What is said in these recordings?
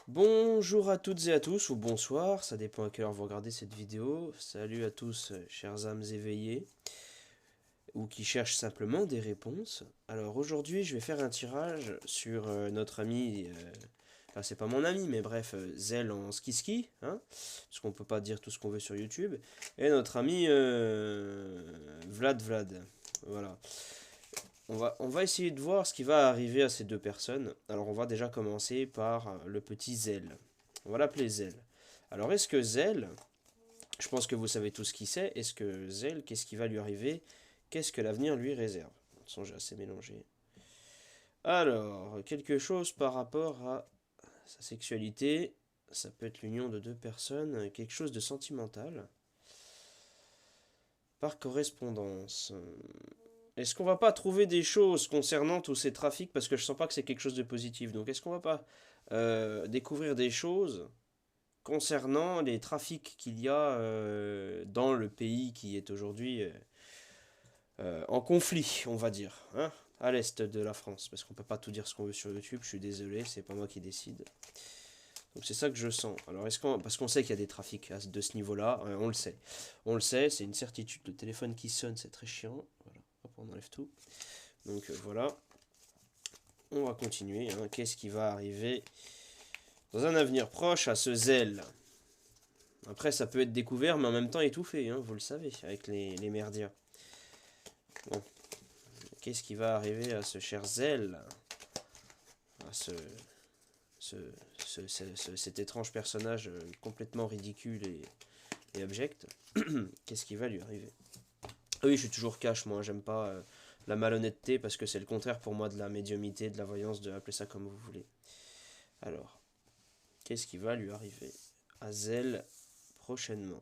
Bonjour à toutes et à tous, ou bonsoir, ça dépend à quelle heure vous regardez cette vidéo. Salut à tous, chers âmes éveillées, ou qui cherchent simplement des réponses. Alors aujourd'hui, je vais faire un tirage sur notre ami, enfin c'est pas mon ami, mais bref, Zell en ski-ski, hein, parce qu'on peut pas dire tout ce qu'on veut sur YouTube, et notre ami Vlad. Voilà. On va essayer de voir ce qui va arriver à ces deux personnes. Alors on va déjà commencer par le petit Zell. On va l'appeler Zell. Alors est-ce que Zell, je pense que vous savez tous qui c'est, est-ce que Zell, qu'est-ce qui va lui arriver? Qu'est-ce que l'avenir lui réserve? De toute façon, j'ai assez mélangé. Alors, quelque chose par rapport à sa sexualité, ça peut être l'union de deux personnes, quelque chose de sentimental. Par correspondance. Est-ce qu'on va pas trouver des choses concernant tous ces trafics parce que je sens pas que c'est quelque chose de positif. Donc est-ce qu'on va pas découvrir des choses concernant les trafics qu'il y a dans le pays qui est aujourd'hui en conflit, on va dire, hein, à l'est de la France, parce qu'on peut pas tout dire ce qu'on veut sur YouTube. Je suis désolé, c'est pas moi qui décide. Donc c'est ça que je sens. Alors est-ce qu'on, parce qu'on sait qu'il y a des trafics de ce niveau-là, on le sait, c'est une certitude. Le téléphone qui sonne, c'est très chiant. Voilà, hop, on enlève tout. Donc voilà, on va continuer, hein. Qu'est-ce qui va arriver dans un avenir proche à ce zèle? Après, ça peut être découvert, mais en même temps étouffé, hein, vous le savez, avec les merdias. Bon, qu'est-ce qui va arriver à ce cher zèle? À ce, cet étrange personnage complètement ridicule et abject? Qu'est-ce qui va lui arriver? Ah oui, je suis toujours cash, moi, j'aime pas la malhonnêteté, parce que c'est le contraire pour moi de la médiumité, de la voyance, de appeler ça comme vous voulez. Alors, qu'est-ce qui va lui arriver à Zell prochainement?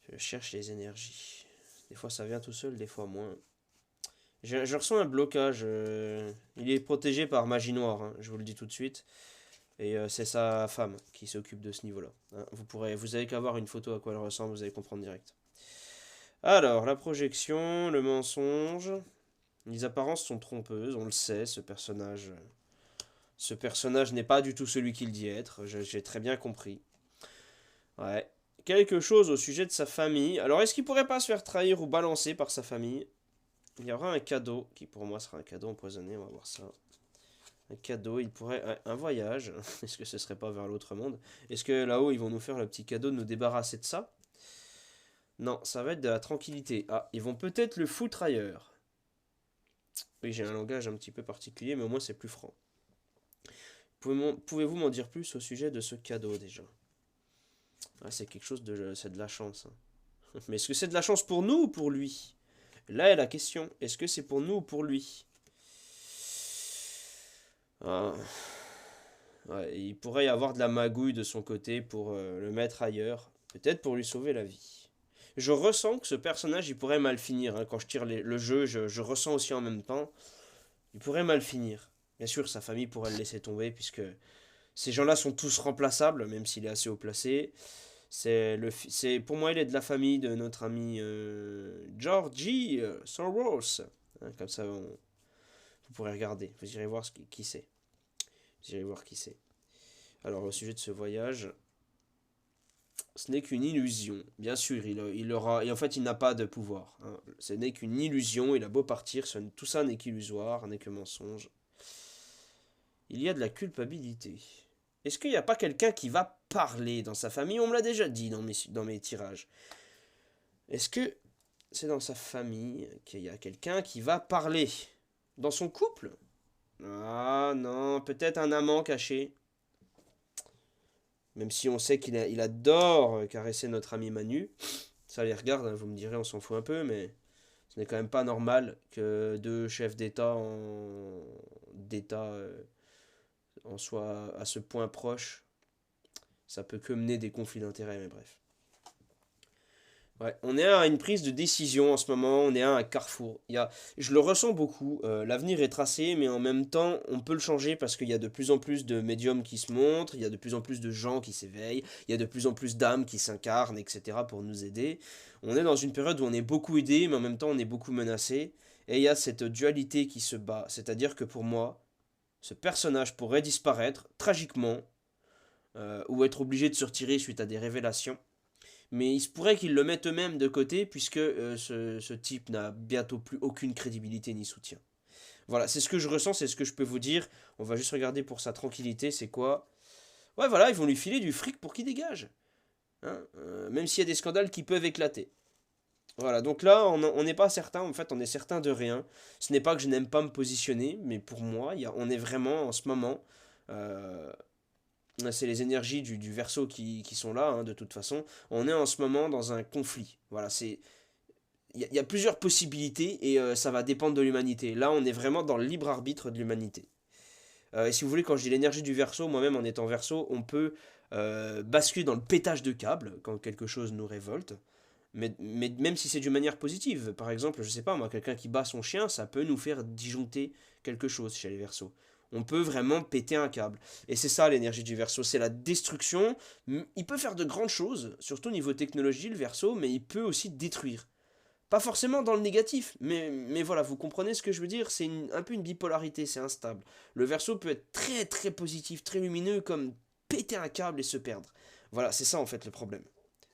Je cherche les énergies. Des fois ça vient tout seul, des fois moins. Je ressens un blocage. Il est protégé par magie noire, hein, je vous le dis tout de suite. Et c'est sa femme qui s'occupe de ce niveau-là, hein. Vous avez qu'à voir une photo à quoi elle ressemble, vous allez comprendre direct. Alors, la projection, le mensonge. Les apparences sont trompeuses, on le sait, ce personnage. Ce personnage n'est pas du tout celui qu'il dit être, j'ai très bien compris. Ouais. Quelque chose au sujet de sa famille. Alors, est-ce qu'il pourrait pas se faire trahir ou balancer par sa famille? Il y aura un cadeau, qui pour moi sera un cadeau empoisonné, on va voir ça. Un cadeau, il pourrait... Un voyage. Est-ce que ce serait pas vers l'autre monde? Est-ce que là-haut, ils vont nous faire le petit cadeau de nous débarrasser de ça? Non, ça va être de la tranquillité. Ah, ils vont peut-être le foutre ailleurs. Oui, j'ai un langage un petit peu particulier, mais au moins c'est plus franc. Pouvez-vous m'en dire plus au sujet de ce cadeau déjà? Ah, c'est quelque chose de... C'est de la chance, hein. Mais est-ce que c'est de la chance pour nous ou pour lui? Là est la question. Est-ce que c'est pour nous ou pour lui? Ah, ouais, il pourrait y avoir de la magouille de son côté pour le mettre ailleurs. Peut-être pour lui sauver la vie. Je ressens que ce personnage, il pourrait mal finir, hein. Quand je tire le jeu, je ressens aussi en même temps. Il pourrait mal finir. Bien sûr, sa famille pourrait le laisser tomber, puisque ces gens-là sont tous remplaçables, même s'il est assez haut placé. Pour moi, il est de la famille de notre ami Georgie Soros, hein. Comme ça, vous pourrez regarder. Vous irez voir qui c'est. Vous irez voir qui c'est. Alors, au sujet de ce voyage, ce n'est qu'une illusion. Bien sûr, il aura. Et en fait, il n'a pas de pouvoir, hein. Ce n'est qu'une illusion. Il a beau partir, tout ça n'est qu'illusoire, n'est que mensonge. Il y a de la culpabilité. Est-ce qu'il n'y a pas quelqu'un qui va parler dans sa famille? On me l'a déjà dit dans mes tirages. Est-ce que c'est dans sa famille qu'il y a quelqu'un qui va parler? Dans son couple? Ah non, peut-être un amant caché. Même si on sait il adore caresser notre ami Manu. Ça les regarde, hein, vous me direz, on s'en fout un peu, mais ce n'est quand même pas normal que deux chefs d'État en soient à ce point proches. Ça peut que mener des conflits d'intérêts, mais bref. Ouais, on est à une prise de décision en ce moment, on est à un carrefour. Je le ressens beaucoup, l'avenir est tracé, mais en même temps, on peut le changer parce qu'il y a de plus en plus de médiums qui se montrent, il y a de plus en plus de gens qui s'éveillent, il y a de plus en plus d'âmes qui s'incarnent, etc. pour nous aider. On est dans une période où on est beaucoup aidé, mais en même temps on est beaucoup menacé. Et il y a cette dualité qui se bat. C'est-à-dire que pour moi, ce personnage pourrait disparaître tragiquement, ou être obligé de se retirer suite à des révélations. Mais il se pourrait qu'ils le mettent eux-mêmes de côté, puisque ce type n'a bientôt plus aucune crédibilité ni soutien. Voilà, c'est ce que je ressens, c'est ce que je peux vous dire. On va juste regarder pour sa tranquillité, c'est quoi? Ouais, voilà, ils vont lui filer du fric pour qu'il dégage. Hein, même s'il y a des scandales qui peuvent éclater. Voilà, donc là, on n'est pas certain, en fait, on est certain de rien. Ce n'est pas que je n'aime pas me positionner, mais pour moi, on est vraiment en ce moment. euh, c'est les énergies du Verseau qui sont là, hein, de toute façon. On est en ce moment dans un conflit. Voilà, il y a plusieurs possibilités et ça va dépendre de l'humanité. Là, on est vraiment dans le libre arbitre de l'humanité. Et si vous voulez, quand je dis l'énergie du Verseau, moi-même en étant Verseau, on peut basculer dans le pétage de câbles quand quelque chose nous révolte. Mais même si c'est d'une manière positive, par exemple, je sais pas, moi, quelqu'un qui bat son chien, ça peut nous faire disjoncter quelque chose chez les Verseaux. On peut vraiment péter un câble. Et c'est ça l'énergie du Verseau, c'est la destruction. Il peut faire de grandes choses, surtout au niveau technologie, le Verseau, mais il peut aussi détruire. Pas forcément dans le négatif, mais voilà, vous comprenez ce que je veux dire. C'est un peu une bipolarité, c'est instable. Le Verseau peut être très très positif, très lumineux, comme péter un câble et se perdre. Voilà, c'est ça en fait le problème.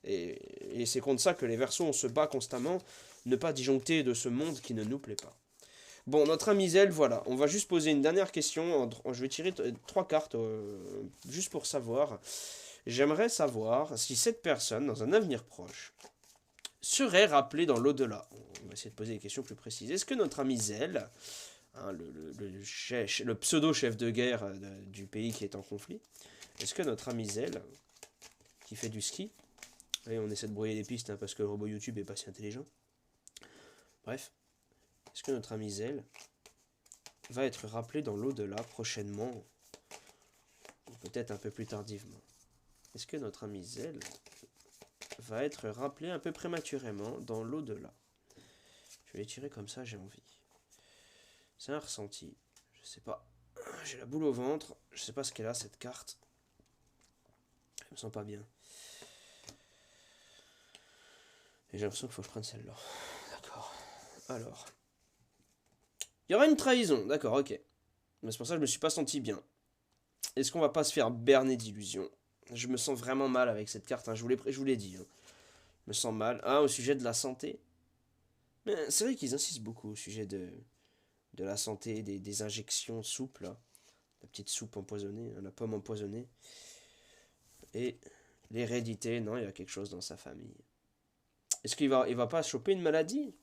Et c'est contre ça que les Verseaux, on se bat constamment, ne pas disjoncter de ce monde qui ne nous plaît pas. Bon, notre ami Zel, voilà, on va juste poser une dernière question. Je vais tirer trois cartes, juste pour savoir. J'aimerais savoir si cette personne, dans un avenir proche, serait rappelée dans l'au-delà. On va essayer de poser des questions plus précises. Est-ce que notre ami Zel, hein, le pseudo-chef de guerre du pays qui est en conflit, est-ce que notre ami Zel, qui fait du ski, et on essaie de brouiller les pistes hein, parce que le robot YouTube est pas si intelligent. Bref, est-ce que notre ami Zel va être rappelé dans l'au-delà prochainement, ou peut-être un peu plus tardivement? Est-ce que notre ami Zel va être rappelé un peu prématurément dans l'au-delà? Je vais les tirer comme ça, j'ai envie. C'est un ressenti. Je sais pas. J'ai la boule au ventre. Je sais pas ce qu'elle a cette carte. Je me sens pas bien. Et j'ai l'impression qu'il faut que je prenne celle-là. D'accord. Alors. Il y aura une trahison. D'accord, ok. Mais c'est pour ça que je me suis pas senti bien. Est-ce qu'on va pas se faire berner d'illusions? Je me sens vraiment mal avec cette carte. Hein. Je vous l'ai dit. Hein. Je me sens mal. Ah, au sujet de la santé. Mais c'est vrai qu'ils insistent beaucoup au sujet de la santé, des injections souples. Là. La petite soupe empoisonnée, la pomme empoisonnée. Et l'hérédité, non, il y a quelque chose dans sa famille. Est-ce il va pas choper une maladie?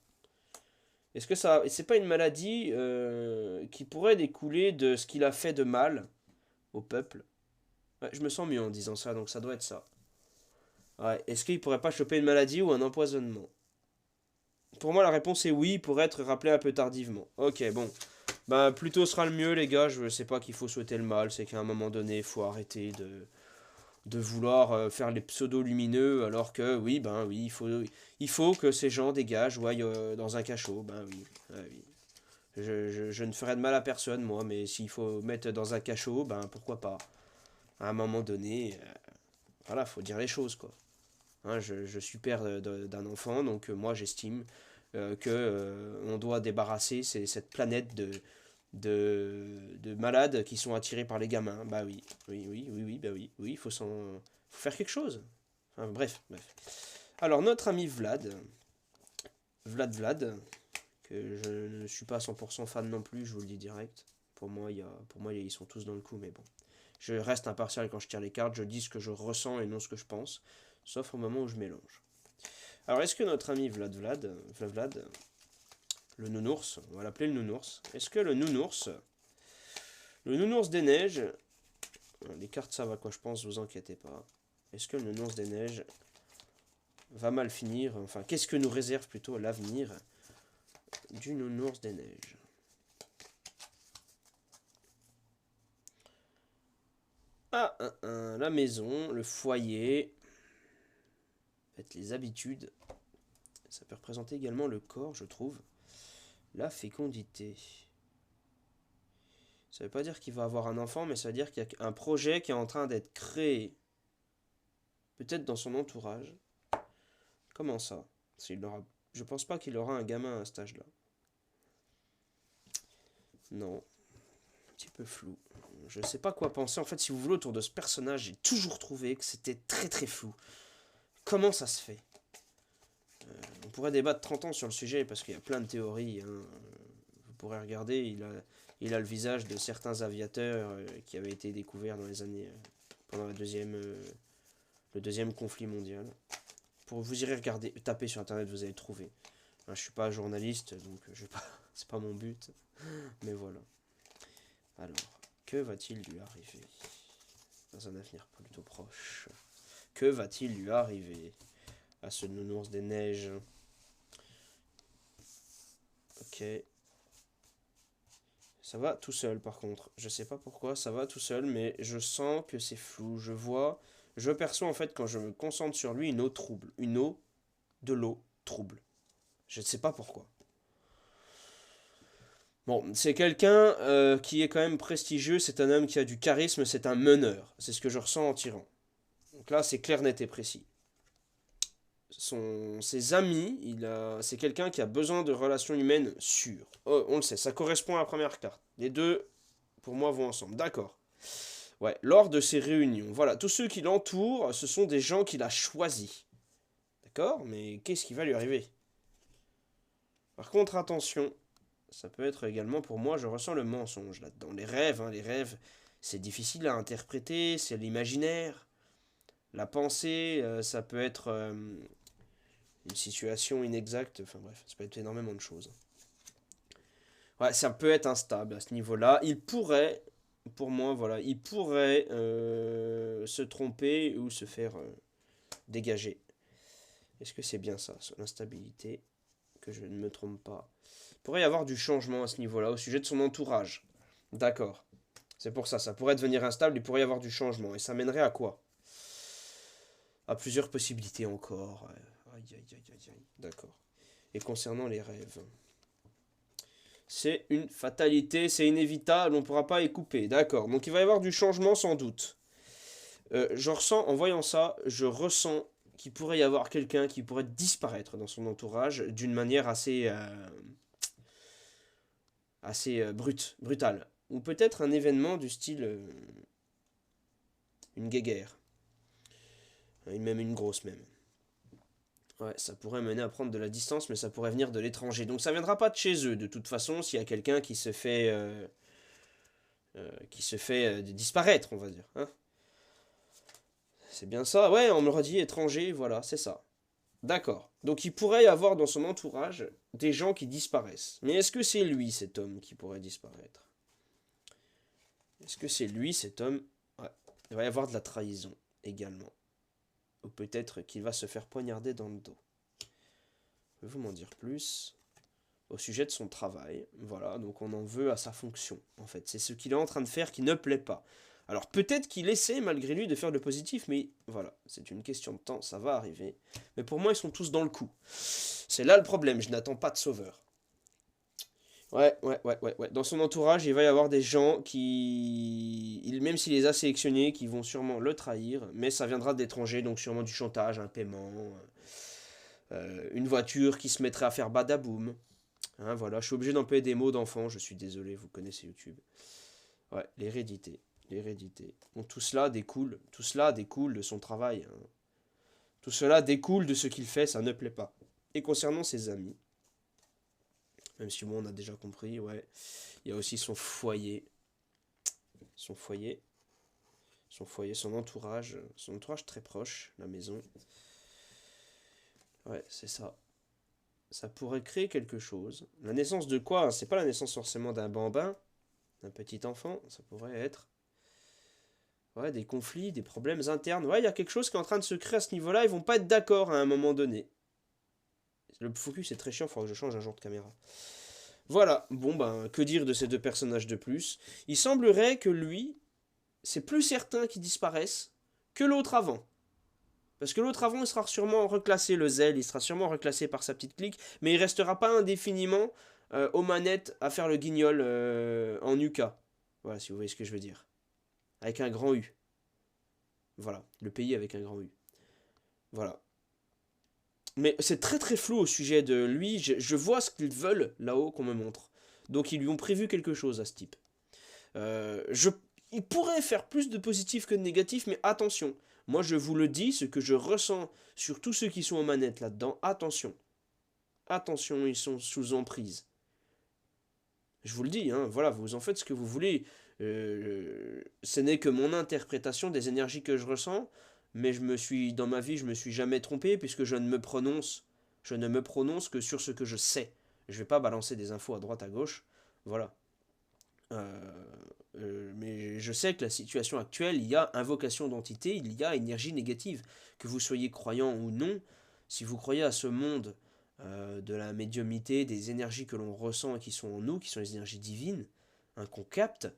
Est-ce que ça, c'est pas une maladie qui pourrait découler de ce qu'il a fait de mal au peuple? Ouais, je me sens mieux en disant ça, donc ça doit être ça. Ouais, est-ce qu'il pourrait pas choper une maladie ou un empoisonnement? Pour moi, la réponse est oui, pour être rappelé un peu tardivement. Ok, bon. Bah, plus tôt sera le mieux, les gars. Je sais pas qu'il faut souhaiter le mal, c'est qu'à un moment donné, il faut arrêter de vouloir faire les pseudo-lumineux, alors que oui, ben oui, il faut que ces gens dégagent ou aillent dans un cachot. Ben oui, ouais, oui. Je ne ferai de mal à personne, moi, mais s'il faut mettre dans un cachot, ben pourquoi pas. À un moment donné, voilà, faut dire les choses, quoi. Hein, je suis père d'un enfant, donc moi j'estime que on doit débarrasser cette planète de malades qui sont attirés par les gamins. Bah oui, oui, bah oui, oui, faut faire quelque chose. Enfin, bref. Alors notre ami Vlad, que je ne suis pas à 100% fan non plus, je vous le dis direct. Pour moi, ils sont tous dans le coup, mais bon. Je reste impartial quand je tire les cartes, je dis ce que je ressens et non ce que je pense, sauf au moment où je mélange. Alors, est-ce que notre ami Vlad, le nounours, on va l'appeler le nounours, est-ce que le nounours des neiges, les cartes savent à quoi je pense, vous inquiétez pas, est-ce que le nounours des neiges va mal finir, enfin, qu'est-ce que nous réserve plutôt l'avenir du nounours des neiges? Ah, la maison, le foyer, en fait, les habitudes, ça peut représenter également le corps, je trouve, la fécondité. Ça veut pas dire qu'il va avoir un enfant, mais ça veut dire qu'il y a un projet qui est en train d'être créé, peut-être dans son entourage. Comment ça? Je pense pas qu'il aura un gamin à cet âge-là. Non. petit peu flou. Je ne sais pas quoi penser. En fait, si vous voulez, autour de ce personnage, j'ai toujours trouvé que c'était très très flou. Comment ça se fait? On pourrait débattre 30 ans sur le sujet parce qu'il y a plein de théories. Hein. Vous pourrez regarder, il a le visage de certains aviateurs qui avaient été découverts dans les années pendant le deuxième conflit mondial. Vous irez regarder, taper sur internet, vous allez trouver. Je suis pas journaliste, donc c'est pas mon but. Mais voilà. Alors, que va-t-il lui arriver dans un avenir plutôt proche? Que va-t-il lui arriver à ce nounours des neiges? Ok. Ça va tout seul par contre. Je sais pas pourquoi, ça va tout seul, mais je sens que c'est flou. Je perçois en fait quand je me concentre sur lui une eau trouble. Une eau, de l'eau trouble. Je ne sais pas pourquoi. Bon, c'est quelqu'un qui est quand même prestigieux, c'est un homme qui a du charisme, c'est un meneur. C'est ce que je ressens en tirant. Donc là, c'est clair, net et précis. Ses amis, c'est quelqu'un qui a besoin de relations humaines sûres. Oh, on le sait, ça correspond à la première carte. Les deux, pour moi, vont ensemble. D'accord. Ouais, lors de ces réunions, voilà, tous ceux qui l'entourent, ce sont des gens qu'il a choisis. D'accord? Mais qu'est-ce qui va lui arriver? Par contre, attention, ça peut être également pour moi, je ressens le mensonge là-dedans. Les rêves, c'est difficile à interpréter, c'est l'imaginaire. La pensée, ça peut être une situation inexacte, enfin bref, ça peut être énormément de choses. Ouais, ça peut être instable à ce niveau-là. Il pourrait, pour moi, voilà, il pourrait se tromper ou se faire dégager. Est-ce que c'est bien ça, l'instabilité, que je ne me trompe pas? Il pourrait y avoir du changement à ce niveau-là, au sujet de son entourage. D'accord. C'est pour ça, ça pourrait devenir instable, il pourrait y avoir du changement. Et ça mènerait à quoi? À plusieurs possibilités encore. Aïe, aïe, aïe, aïe, aïe. D'accord. Et concernant les rêves, c'est une fatalité, c'est inévitable, on ne pourra pas y couper. D'accord. Donc il va y avoir du changement sans doute. Je ressens, en voyant ça, je ressens qu'il pourrait y avoir quelqu'un qui pourrait disparaître dans son entourage d'une manière assez brutale. Ou peut-être un événement du style une guéguerre. Même une grosse même. Ouais, ça pourrait mener à prendre de la distance, mais ça pourrait venir de l'étranger. Donc ça viendra pas de chez eux, de toute façon, s'il y a quelqu'un qui se fait disparaître, on va dire. Hein. C'est bien ça. Ouais, on me le redit étranger, voilà, c'est ça. D'accord. Donc il pourrait y avoir dans son entourage des gens qui disparaissent. Mais est-ce que c'est lui, cet homme, qui pourrait disparaître? Est-ce que c'est lui, cet homme? Ouais. Il va y avoir de la trahison également. Ou peut-être qu'il va se faire poignarder dans le dos. Pouvez-vous m'en dire plus? Au sujet de son travail, voilà, donc on en veut à sa fonction, en fait. C'est ce qu'il est en train de faire qui ne plaît pas. Alors peut-être qu'il essaie, malgré lui, de faire le positif, mais voilà, c'est une question de temps, ça va arriver. Mais pour moi, ils sont tous dans le coup. C'est là le problème, je n'attends pas de sauveur. Ouais. Dans son entourage, il va y avoir des gens même s'il les a sélectionnés, qui vont sûrement le trahir, mais ça viendra d'étrangers, donc sûrement du chantage, un paiement, une voiture qui se mettrait à faire badaboum. Hein, voilà, je suis obligé d'employer des mots d'enfant, je suis désolé, vous connaissez YouTube. Ouais, l'hérédité. Bon, tout cela découle de son travail. Hein. Tout cela découle de ce qu'il fait, ça ne plaît pas. Et concernant ses amis, même si bon, on a déjà compris, ouais, il y a aussi son foyer. Son entourage très proche, la maison. Ouais, c'est ça. Ça pourrait créer quelque chose. La naissance de quoi? C'est pas la naissance forcément d'un bambin, d'un petit enfant, ça pourrait être des conflits, des problèmes internes. Ouais, il y a quelque chose qui est en train de se créer à ce niveau-là, ils vont pas être d'accord à un moment donné. Le focus est très chiant, il faudra que je change un genre de caméra. Voilà, bon ben, que dire de ces deux personnages de plus? Il semblerait que lui, c'est plus certain qu'il disparaisse que l'autre avant. Parce que l'autre avant, il sera sûrement reclassé, le zèle, il sera sûrement reclassé par sa petite clique, mais il restera pas indéfiniment aux manettes à faire le guignol en UK. Voilà, si vous voyez ce que je veux dire. Avec un grand U. Voilà, le pays avec un grand U. Voilà. Mais c'est très très flou au sujet de lui, je vois ce qu'ils veulent là-haut qu'on me montre. Donc ils lui ont prévu quelque chose à ce type. Il pourrait faire plus de positif que de négatif, mais attention. Moi, je vous le dis, ce que je ressens sur tous ceux qui sont aux manettes là-dedans, attention. Attention, ils sont sous emprise. Je vous le dis, hein, voilà, vous en faites ce que vous voulez. Ce n'est que mon interprétation des énergies que je ressens, mais dans ma vie, je me suis jamais trompé puisque je ne me prononce que sur ce que je sais. Je vais pas balancer des infos à droite à gauche, voilà. Mais je sais que la situation actuelle, il y a invocation d'entité, il y a énergie négative. Que vous soyez croyant ou non, si vous croyez à ce monde de la médiumnité, des énergies que l'on ressent et qui sont en nous, qui sont les énergies divines, hein, qu'on capte,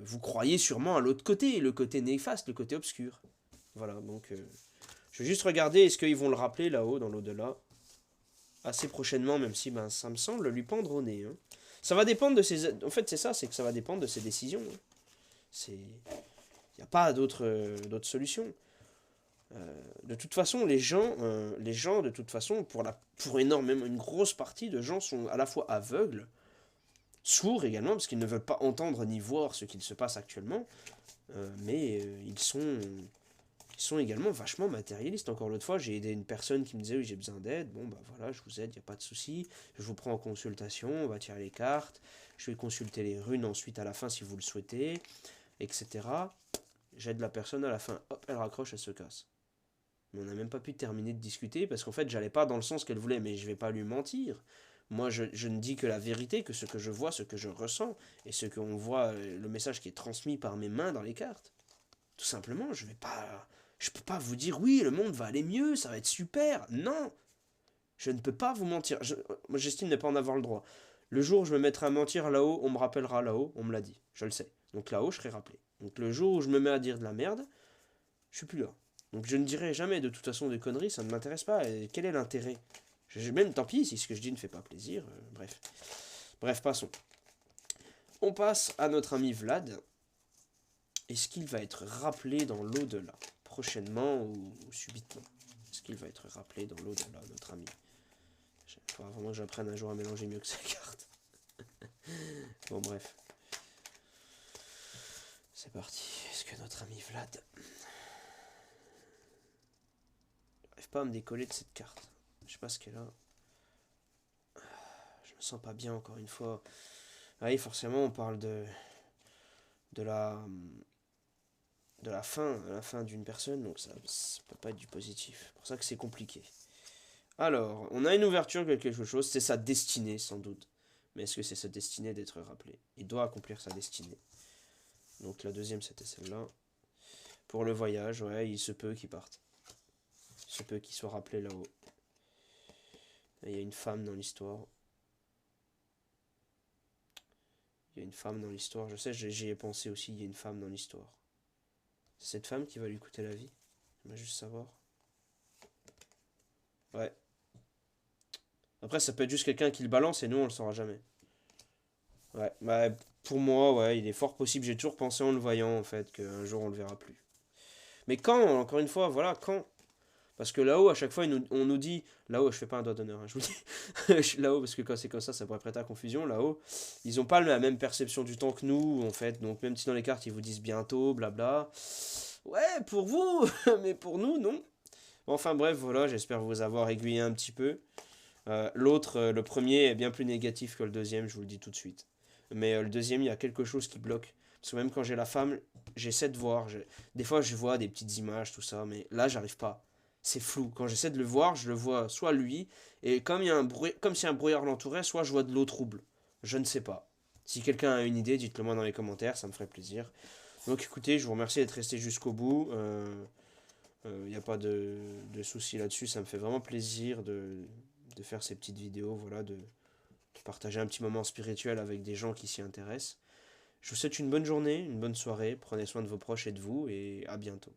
vous croyez sûrement à l'autre côté, le côté néfaste, le côté obscur. Voilà, donc je vais juste regarder, est-ce qu'ils vont le rappeler là-haut, dans l'au-delà, assez prochainement, même si ben, ça me semble lui pendre au nez. Hein. Ça va dépendre de ses... En fait, c'est ça, c'est que ça va dépendre de ses décisions. Hein. C'est... Il n'y a pas d'autre solution. De toute façon, les gens, de toute façon, pour énormément, une grosse partie de gens sont à la fois aveugles, sourds également, parce qu'ils ne veulent pas entendre ni voir ce qu'il se passe actuellement, mais ils sont également vachement matérialistes. Encore l'autre fois, j'ai aidé une personne qui me disait oui, j'ai besoin d'aide. Bon, bah voilà, je vous aide, il n'y a pas de souci. Je vous prends en consultation, on va tirer les cartes. Je vais consulter les runes ensuite à la fin si vous le souhaitez, etc. J'aide la personne à la fin, hop, elle raccroche, elle se casse. Mais on n'a même pas pu terminer de discuter parce qu'en fait, j'allais pas dans le sens qu'elle voulait, mais je vais pas lui mentir. Moi, je ne dis que la vérité, que ce que je vois, ce que je ressens, et ce qu'on voit, le message qui est transmis par mes mains dans les cartes. Tout simplement, je peux pas vous dire oui, le monde va aller mieux, ça va être super. Non, je ne peux pas vous mentir. Moi, j'estime ne pas en avoir le droit. Le jour où je me mettrai à mentir là-haut, on me rappellera là-haut, on me l'a dit, je le sais. Donc là-haut, je serai rappelé. Donc le jour où je me mets à dire de la merde, je suis plus là. Donc je ne dirai jamais de toute façon des conneries, ça ne m'intéresse pas. Et quel est l'intérêt? Même tant pis si ce que je dis ne fait pas plaisir. Bref. Bref, passons. On passe à notre ami Vlad. Est-ce qu'il va être rappelé dans l'au-delà? Prochainement ou subitement? Est-ce qu'il va être rappelé dans l'au-delà, notre ami? Il faudra vraiment que j'apprenne un jour à mélanger mieux que ces cartes. Bon, bref. C'est parti. Est-ce que notre ami Vlad... J'arrive pas à me décoller de cette carte. Je sais pas ce qu'elle a. Je me sens pas bien encore une fois. Oui, forcément, on parle de la la fin d'une personne, donc ça peut pas être du positif. C'est pour ça que c'est compliqué. Alors, on a une ouverture de quelque chose, c'est sa destinée sans doute. Mais est-ce que c'est sa destinée d'être rappelé? Il doit accomplir sa destinée. Donc la deuxième c'était celle-là. Pour le voyage, ouais, il se peut qu'il parte. Il se peut qu'il soit rappelé là-haut. Il y a une femme dans l'histoire. Il y a une femme dans l'histoire. Je sais, j'y ai pensé aussi, il y a une femme dans l'histoire. C'est cette femme qui va lui coûter la vie. On va juste savoir. Ouais. Après, ça peut être juste quelqu'un qui le balance et nous, on le saura jamais. Ouais, bah, pour moi, ouais, il est fort possible. J'ai toujours pensé en le voyant, en fait, qu'un jour, on le verra plus. Mais quand, encore une fois, voilà, quand? Parce que là-haut, à chaque fois, on nous dit... Là-haut, je fais pas un doigt d'honneur, hein, je vous dis. Là-haut, parce que quand c'est comme ça pourrait prêter à confusion. Là-haut, ils ont pas la même perception du temps que nous, en fait. Donc, même si dans les cartes, ils vous disent bientôt, blabla. Ouais, pour vous, mais pour nous, non. Enfin, bref, voilà, j'espère vous avoir aiguillé un petit peu. Le premier est bien plus négatif que le deuxième, je vous le dis tout de suite. Mais le deuxième, il y a quelque chose qui bloque. Parce que même quand j'ai la femme, j'essaie de voir. Des fois, je vois des petites images, tout ça, mais là, j'arrive pas. C'est flou. Quand j'essaie de le voir, je le vois soit lui, et comme il y a un bruit, comme si un brouillard l'entourait, soit je vois de l'eau trouble. Je ne sais pas. Si quelqu'un a une idée, dites-le moi dans les commentaires, ça me ferait plaisir. Donc écoutez, je vous remercie d'être resté jusqu'au bout. Il n'y a pas de souci là-dessus. Ça me fait vraiment plaisir de faire ces petites vidéos, voilà, de partager un petit moment spirituel avec des gens qui s'y intéressent. Je vous souhaite une bonne journée, une bonne soirée. Prenez soin de vos proches et de vous, et à bientôt.